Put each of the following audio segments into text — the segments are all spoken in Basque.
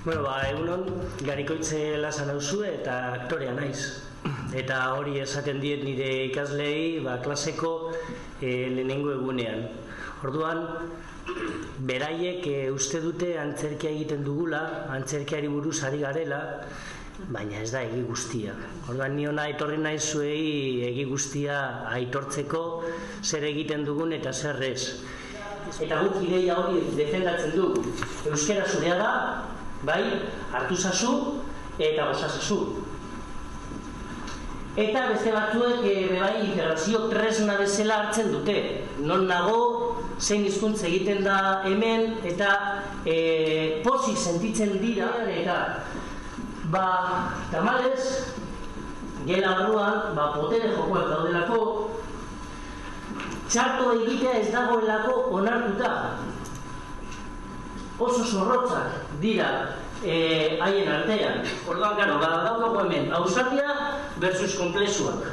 Egunon, Garikoitze Laza nauzu eta aktorea naiz. Eta hori esaten diet nire ikaslei klaseko lehenengo egunean. Orduan, beraiek uste dute antzerkia egiten dugula, antzerkiari buruz ari garela, baina ez da egi guztia. Orduan, ni hona etorri naiz zuei egi guztia aitortzeko zer egiten dugun eta zer ez. Eta guk ideia hori defendatzen dugu. Euskera zurea da, bai, hartu zazu eta gozazazu. Eta beste batzuek bai integrazio tresna bezala hartzen dute. Non nago, zein hizkuntza egiten da hemen, eta pozik sentitzen dira, eta tamalez, gela barruan, potere jokoak daudelako, txarto egitea ez dagoelako onartuta. Oso zorrotzak dira haien artean. Orduan, daukago hemen, ausardia versus konplexuak.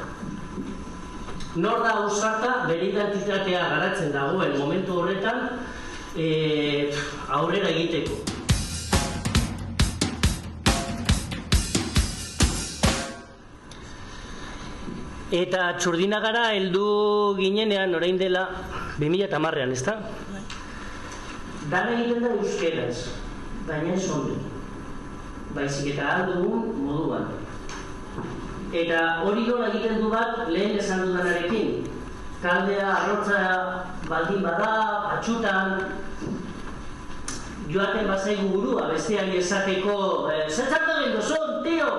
Nor da ausarta bere identitatea garatzen dagoen momentu horretan aurrera egiteko. Eta Txurdinagara heldu ginenean orain dela 2010ean, ezta? Dana egiten da euskeraz, baina ez ondo. Baizik eta aldugun moduan. Eta hori nola egiten du bat lehen esan dudanarekin. Taldea, arrotza baldin bada, patxutan, joaten bazaigu burua, besteari esateko, zertzatu egin dozun, tio!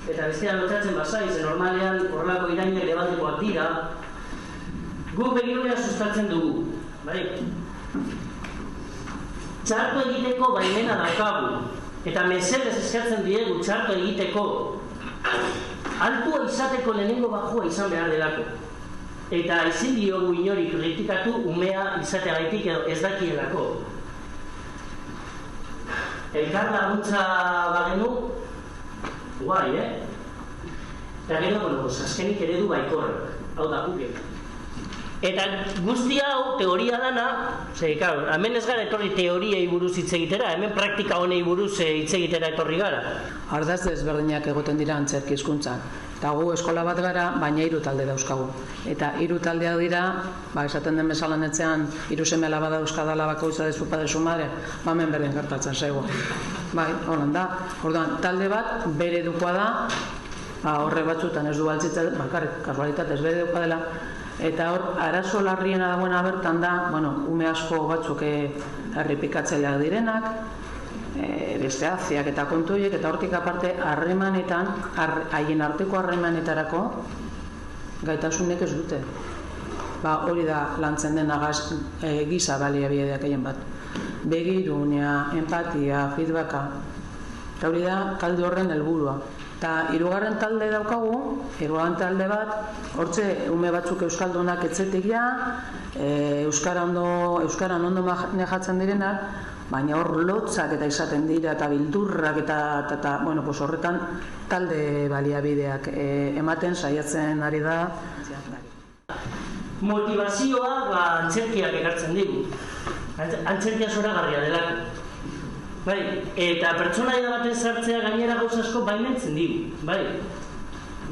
Eta bestean lotzatzen bazaiz, normalean horrelako irainak lebaldekoak dira, guk begirunea sustatzen dugu. Txarto egiteko baimena daukagu, eta mesedez eskatzen diegu txarto egiteko. Altua izateko lehenengo bajua izan behar delako. Eta ezin diogu inori kritikatu umea izateagaitik ez dakielako. Elkar laguntza bagenu, guai, Eta gero, azkenik eredu baikorrak, hau da guk. Eta guzti hau teoria dana, hemen ez gara etorri teoriei buruz hitz egitera, hemen praktika honei buruz hitz egitera etorri gara. Ardaz desberdinak egoten dira antzerki hizkuntzan. Eta gu eskola bat gara, baina 3 talde dauzkagu. Eta 3 taldeak dira, esaten den bezalan etxean, 3 seme alaba dauzkadala bakoitza de su padre su madre, hemen berdin gertatzen zaigu. Holan da. Orduan, talde bat bere edukoa da, horre batzutan ez du baltzitzen, bakarrik kasualitatez bere edukoa dela, eta hor, arazo larriena dagoena bertan da, ume asko batzuk errepikatzaileak direnak, beste aziak eta kontuiek, eta hortik aparte harremanetan, haien arteko harremanetarako gaitasunek ez dute. Hori da lantzen dena giza baliabideak egin bat. Begirunea, empatia, feedbacka, eta hori da talde horren helburua. Eta 3. talde daukagu, 3. talde bat, hortze ume batzuk euskaldunak etzetik ja, euskaran ondo manejatzen direnak, baina hor lotzak eta izaten dira eta bildurrak eta horretan talde baliabideak ematen saiatzen ari da. Motivazioa antzerkiak ekartzen digu. Antzerkia zoragarria delako. Eta pertsonaia baten sartzea gainera gauza asko baimentzen digu.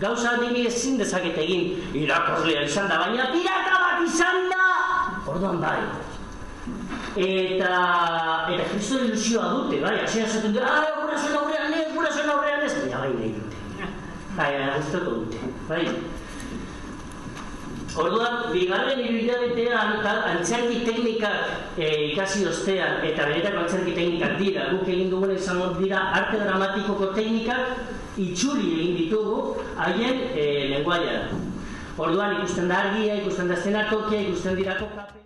Gauza digi ezin dezaket egin irakaslea izan da, baina pirata bat izan da! Orduan Eta kristo ilusioa dute, hasieran esaten dute, gurasoen aurrean ez, baina nahi dute. Guztoko dute. Orduan, 2. hilabetean antzerki teknikak ikasi ostean, eta benetako antzerki teknikak dira, guk egin duguna izango dira arte dramatikoko teknikak itxuli egin ditugu haien lenguaian. Orduan, ikusten da argia, ikusten da eszenatokia, ikusten dira kokapena.